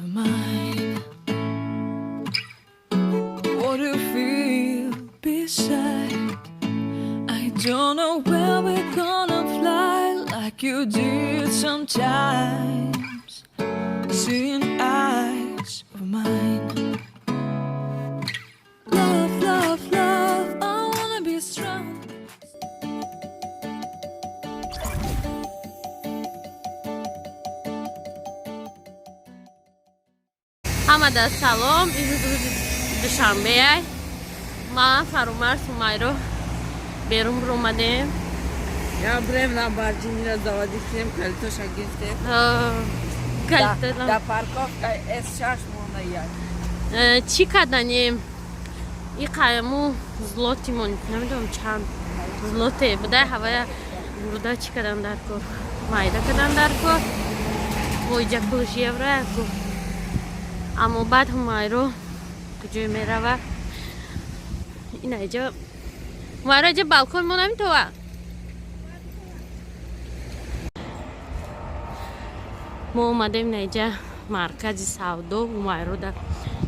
of mine. What do you feel beside? I don't know where we're gonna fly like you did sometimes. Seeing eyes of mine. Love, love, love, I wanna be strong. Hamada salom, imrӯz душанбе. Ман Фарумарз Умайро берун омадем. Я брем на Барджинира заводиктем, калитоша гирифтем. Да парковка S6 монаяд. Чӣ каданем? И қайму злотимон, намедонам чанд злоте буда, ҳавая бурда чӣ кадан дар кор? Майда кадан дар кор. Вой ҷакулш евро ку. Аммо баъд Умайро куҷое мерава? Ина иҷа Умайро иҷа балкон мо наметова? Мо омадем наиҷа маркази савдо. Умайро да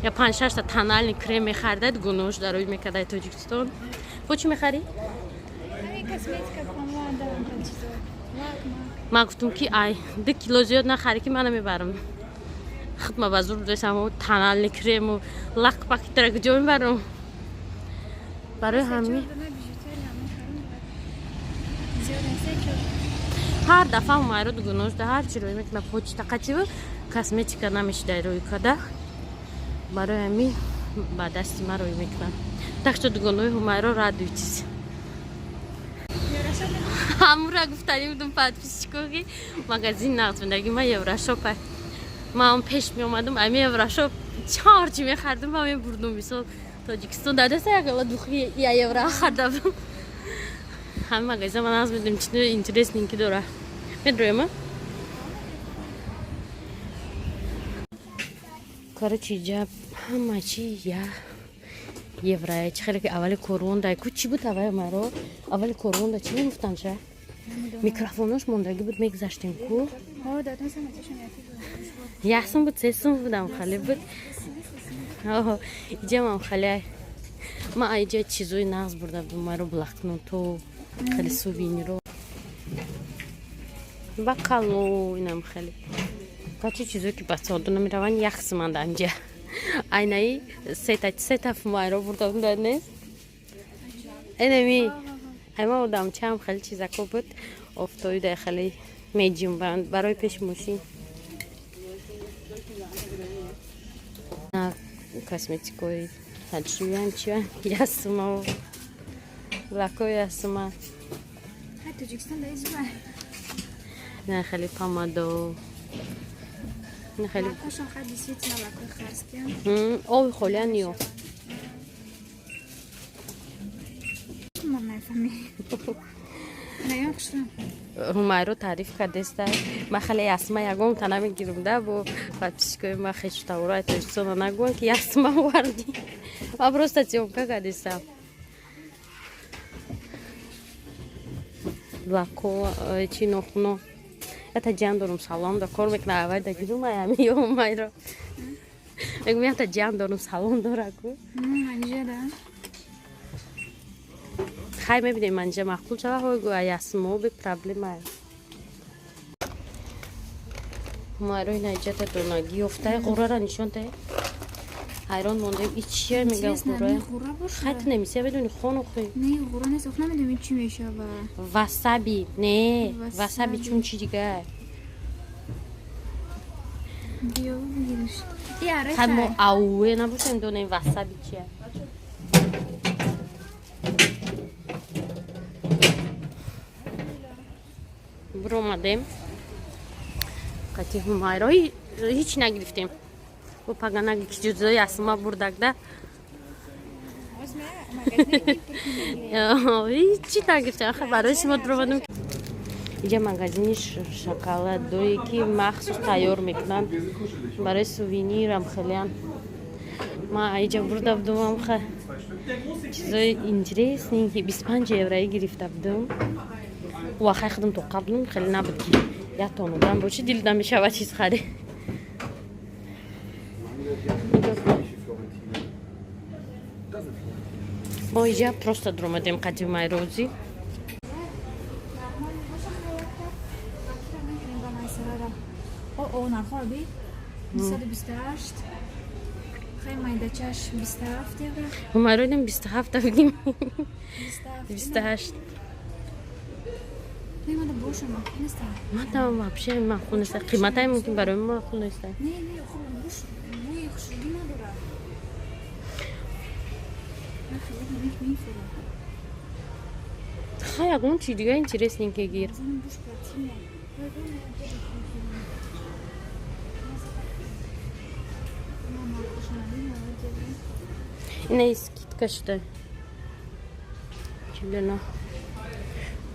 я 5-6 та тональный крем мехардад, гунӯш дарои мекардаи Тоҷикистон. Ху чӣ мехарӣ? Косметика, помада, ман гуфтам ки ай 2 кило зиёд нахарӣ ки мана мебарам. Хитма ба зур дестам тональный крему лак-пакетра куҷо мебарам? Барои ҳамин ҳар дафъа Умайро гунӯш да ҳар чиро мекунам почта қачива косметика намешидай рӯй када. Барои ҳамин ба дасти ман рӯй мекунам. Так что дугонои Умайро радуйтесь. Ҳамура гуфтани будам подписчикоги магазин нақдвиндагӣ ман Еврошопа. Ман пеш меомадам ами Еврошоп чорчи мехардам ва мебурдам мисол Тоҷикистон да даста якала духи я евро хардам. Ҳамин магазин ман аз медам чино интересненький дора. Медроема? Короче, иҷа ҳама чи я евро. Чӣ хеле ки аввали корунда. Ку чӣ буд аввали маро? Аввали корунда чӣ мегуфтан ша? Микрофонош мондагӣ буд мегузаштем ку? Як сум буд, 3 сум будам хали буд. Иҷа ман хали ман иҷа чизои нағз бурда будам маро блокноту хали сувениро. Бакало инам хали. Качи чизое ки ба соду намераванд як суманд анҷа. Айнаи сета маро бурда будам нест? Энами айма будам чам хали чизако буд. Офтоида хали медиум банд барои пеш мошин. Косметикои таҷрибан чиан ясума лакои ясума. Ҳай Тоҷикистон да исма. Не хали помадо. Не хали. Лакошон хай действительно лакой харскиан. Оби холиан ё. Ман нафами. Наём хушрам. Умайро таъриф кардеста. Ман хали ясума ягон та намегирумда бо подписчикои ман хештаураи Тоҷикистон нагӯянд ки ясума варди. Ман просто съёмка кардестам. Лако чи нохуно. Ята ҷан дорум салон да кор мекунам аввал да гирум ами ё Умайро. Мегум ята ҷан дорум салон дора ку. Анҷа да. Хай мебинем анҷа мақбул шава ҳой гӯ ясумо бе проблема. Умайро ина иҷата донагӣ ёфтаи ғуррара нишонтае. ҳайрон мондем и чия мегам ғурра? Хайт немисия медони хону хӯй. Не, ғурра нест, ох намедонем чӣ мешава. Васаби, не, васаби чун чӣ дигар. Биё бигириш. Яра. Хай мо ауе набошем донем васаби чия. Буро омадем. Қати Умайро ҳеч нагирифтем. Бо паганаги ки ҷузои ясума бурдагда. Ҳеҷ нагирифтем. Ахир барои шумо дуромадам. Иҷа магазини шоколадое ки махсус тайёр мекунанд барои сувенирам хелеам. Ман иҷа бурда будам ха чизои интересненький 25 еврои гирифта будам. Вахай худам то қаблум хеле набуд ки як тонудан боши дилдам мешавад чиз харид. ما اینجا просто درآمدیم قدیم روزی او نخوابی 128 خیلی مایدچش 27 دیگه ما رو دیم 27 بگیم 28 نه من بوشم نیستم ما تمام вообще معقول نیست قیمتای ممکن برای ما معقول نیست نه خوب بوش بوی خوشی نداره نه خیلی میفره خیلی اون چی دیگه اینترسینگ که گیر زن بوش پاتینه اینه اسکیت کشته چیلنا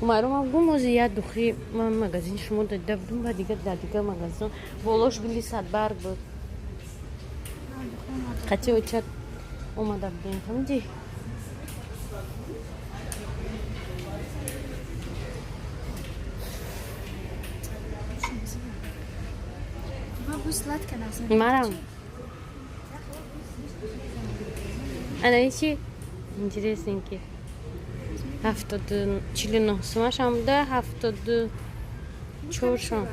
اومارو ما گم زیاد دخی ما مغازین شما دادم بعد دیگه مغازین ولوش گلی 100 برگ بود قطعی اوچت اومدم بین همدی مرام انا ایچی اینترسینگ که 49 سماش هم ده 74 شام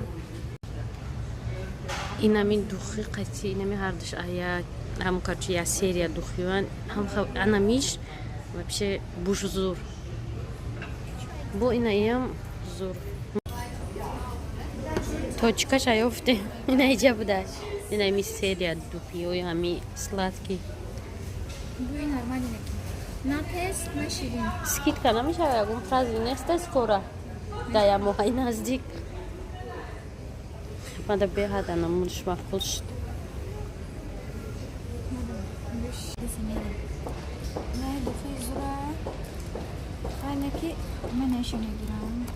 این همین دوخی قطعی این همین هردش آیا هم کارچی یا سری دوخیوان هم خب انا میش و بشه بوش زور بو این ایم زور توچکش ایفته این ایجا بودش این همی سری دوخی و همی سلاتکی بوی نرمالی نکی نه پس نه شیرین Скидка нам еще я фразу не скоро. Да, я могу и наздик. Надо бегать, она может махнуть. نه دخی زورا خیلی که من نشون نگیرم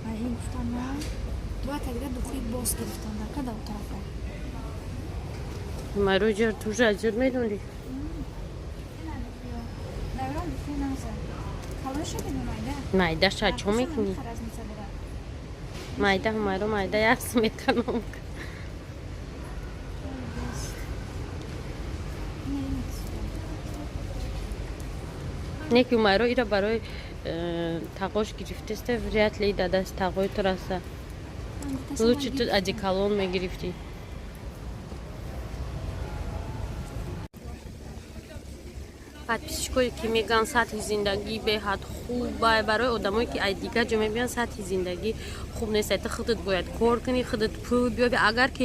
و این گفتم نه دو تقریبا دخی باز گرفتم در کدام طرفه Мару жер тоже ажир میدونی. دوران دخی نمسه خلاص شده نمایده مایده شاید چون میکنی؟ مایده مارو مایده یخس میکنم. نیکی مارو ایرا برای تاقوش گرفته است وریات لی داده است تاقوی تو راسته. لوچی تو ادیکالون میگرفتی. подписчикои ки меган сатҳи зиндагӣ беҳад хуб барои одамое ки ай дига ҷо мебиён сатҳи зиндагӣ хуб нест ты худат бояд кор кунӣ худат пул биёбӣ агар ки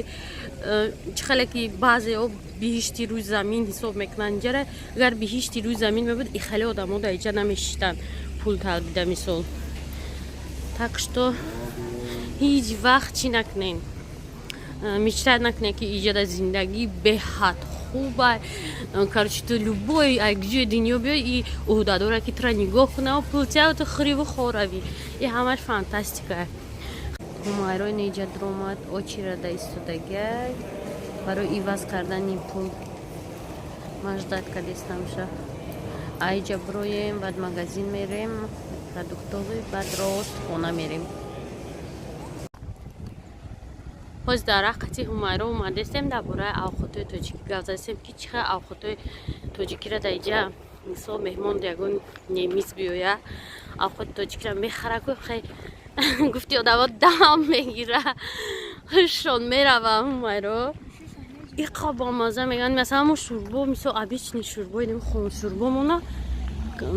чӣ хеле ки баъзеҳо биҳишти рӯи замин ҳисоб мекунанд инҷара агар биҳишти рӯи замин мебуд и хеле одамо дар инҷа намешиштанд пул талбида мисол так что ҳеҷ вақт чӣ накунед мечтать накунед ки иҷода зиндагӣ беҳад хубай короче ты любой где дунё биёй и уҳдадора ки тура нигоҳ кунав пултиау ту хӯриву хоравӣ и ҳамаш фантастика ҳумайрои неҷа даромад очира да истодагай барои иваз кардани пул маждат кадестамша айҷа бироем баъд магазин мерем продуктови баъд рост хона мерем ҳоз дар рақати ҳумайро омадестем дар бораи авхотои тоҷикӣ гап задастем ки чӣ хел авхотои тоҷикиро дар инҷа мисол меҳмон ягон немис биёя авхоти тоҷикиро мехара ку хай гуфти одамо дам мегира ҳушон мерава ҳумайро иқа бомаза меган масалан мо шӯрбо мисол обични шӯрбо хон шӯрбомона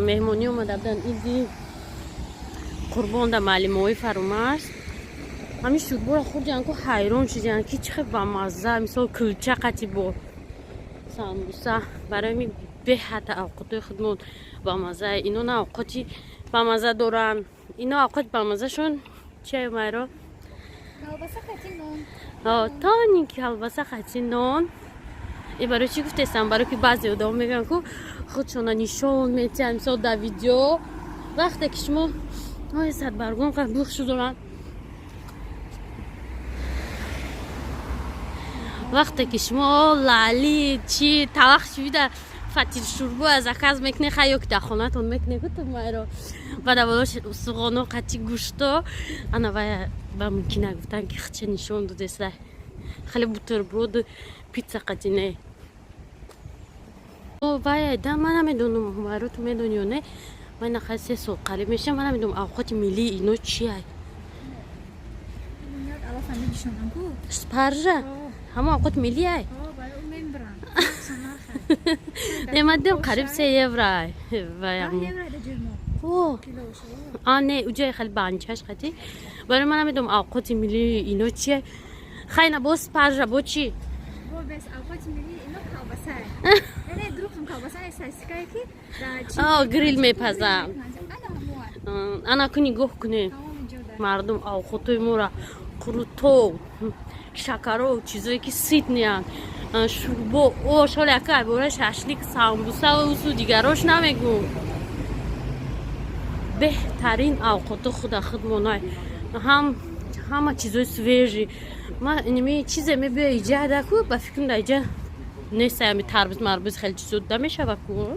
меҳмонӣ омада буданд иди қурбон дар маълимои фарумарз ҳамин шӯрборо хӯрдиан ку ҳайрон шудиан ки чӣ хел бамаза мисол кулча қати бо самбуса барои ми беҳад авқотои худмон бамаза ино на авқоти бамаза доранд ино авқоти бамазашон чи майро колбаса қати нон тони колбаса қати нон и барои чӣ гуфтестам барои ки баъзе одам мегӯянд ку худшона нишон метиҳанд мисол дар видео вақте ки шумо садбаргон бухшу доранд вақте ки шумо лали чи талах шуда фатир шӯрбо заказ мекунед хай ёки дар хонатон мекунед гуфт майро баъд аввало суғоно қати гӯшто ана ва мумкина гуфтан ки хча нишон додеста хеле бутерброду питса қати не وای دا من نمیدونم مرا تو میدونی نه من نخواهی 3 سال قریب میشه من نمیدونم اوقات ملی اینو چی هست میاد اول فهمیدیشون کو سپارجا همه اوقات ملی هست برای اون میبرم نمیدونم قریب 3 یورای وای اوه نه اونجای خیلی بانچش خیلی برای من نمیدونم اوقات ملی اینو چیه خیلی با سپارجا با چی بس اوقات ملی اینو کالباسه نه دروغم کالباسه اساسیه کی گریل میپزم انا کنی گوه کنی مردم اوقاتوی مورا قروتو شکرو چیزایی که سیت نیان شوربو او شالیکه برای ششلیک سامبوسه و اوسو دیگراش نمیگو بهترین اوقات خود خودمونای همه چیزای سویجی ما اینمی چیزی میبیا ایجا دکو با فکرم ایجا نیست همی تربیت مربوط خیلی چیزو دمیشه بکو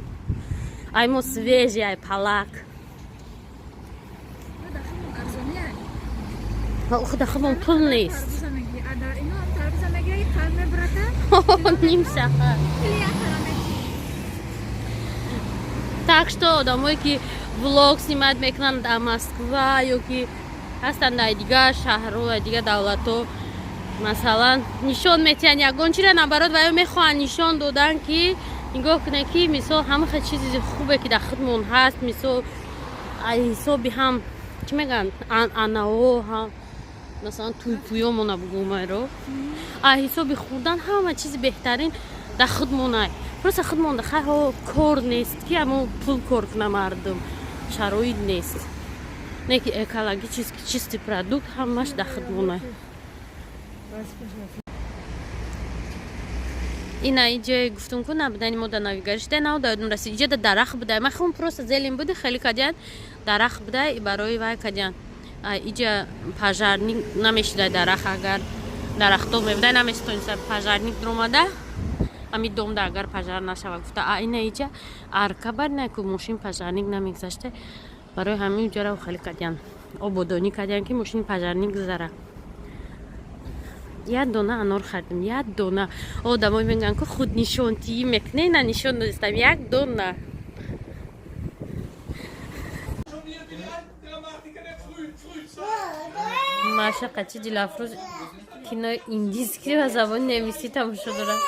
ای مو سویجی ای پلاک خود خودمون پول نیست نیم سخت так что домой که влог снимать میکنن در مسکو یا که هستن در دیگه شهرها دیگه دولت‌ها مثلا نشون میتین یگان چیره نبرات و میخوان نشون دادن که نگاه کنه که مثلا همه خیلی چیزی خوبه که در خودمون هست مثلا حسابی هم چی میگن اناو هم مثلا توی پویامون بگومه رو حسابی خوردن همه چیز بهترین در خودمونه پس خودمون دخواه ها کار نیست که اما پول کار کنه مردم شرایط نیست نه که اکولوژی چیستی پرودکت همش در خودمونه این اینجا گفتم که نبودن ما در نویگرش ده نو دادم رسید اینجا در درخت بوده من خون پروست زلیم بوده خیلی کدیان درخت بوده برای وای کدیان اینجا پاژارنیک نمیشه درخت اگر درخت ها میبوده نمیشه این سر پاژارنیک درومده امی دوم ده اگر پاژار نشود گفته این اینجا ارکبر نه که ماشین پاژارنیک نمیگذاشته برای همین جا رو خیلی کدیان آبادانی کدیان که ماشین پاژارنیک گذاره یه دونه انار خریدم یه دونه آدمای میگن که خود نشونتی میکنه نه نشون دادم یک دونه ماشا قچی جلافروز کینو انگلیسی که و زبان نمیسی تماشا دارم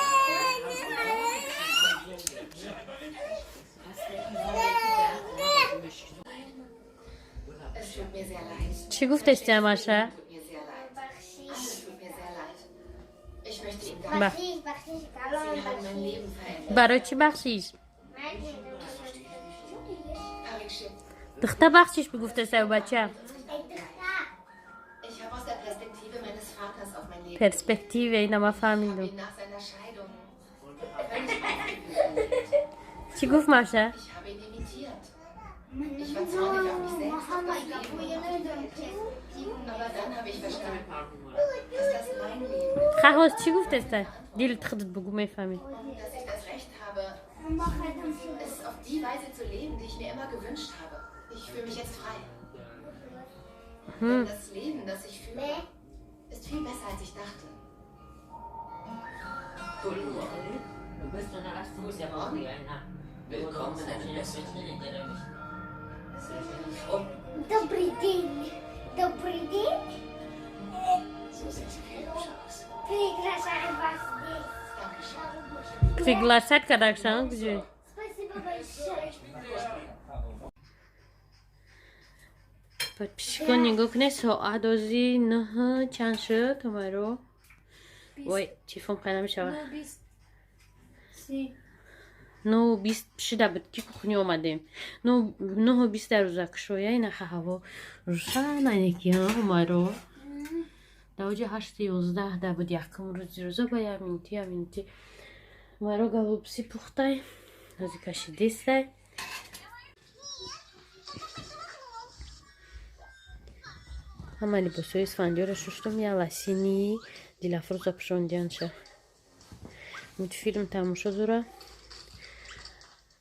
چی گفت استی ماشا؟ برای چی بخشیش؟ دختر بخشیش بگفته سر بچه پرسپکتیو اینا ما فهمیدم چی گفت ماشه؟ Ich war zornig auf mich selbst, auf das Leben. Aber dann habe ich verstanden, dass das mein Leben ist. خواهد چی گفت است؟ دیلت خودت بگو میفهمی. Dass ich das Recht habe, es auf die Weise zu leben, die ich mir immer gewünscht habe. Ich fühle mich jetzt frei. Denn das Leben, das ich führe, ist viel besser, als ich dachte. Willkommen in einem besseren. Добрый день. Добрый день. So sind Sie kritisch aus. Приглашаю вас здесь. Dankeschön. Приглашать когда где? Спасибо большое. подписчиков нигого не ساعدازی نه چند شد تمارو وای تیفون قنم شود 9:20 شده بود که کخنی آمدیم 9:20 در روزک شویه اینه هوا روشن اینکی ها تمارو دوجه 8:11 ده بود یکم روزا با یه منتی تمارو گلوبسی پخته از کشی دیسته همه لباسای اسفندیار رو شستم یه لسینی دیلافروز اپشوندیان شه مультфільм تماشا زوره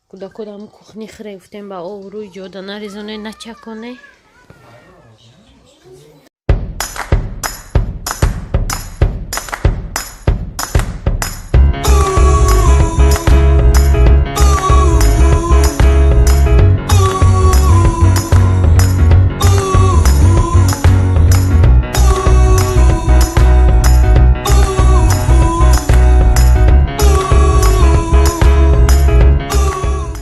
کدا همون کخنی خریفتیم با او روی جودا نریزونه نچکونه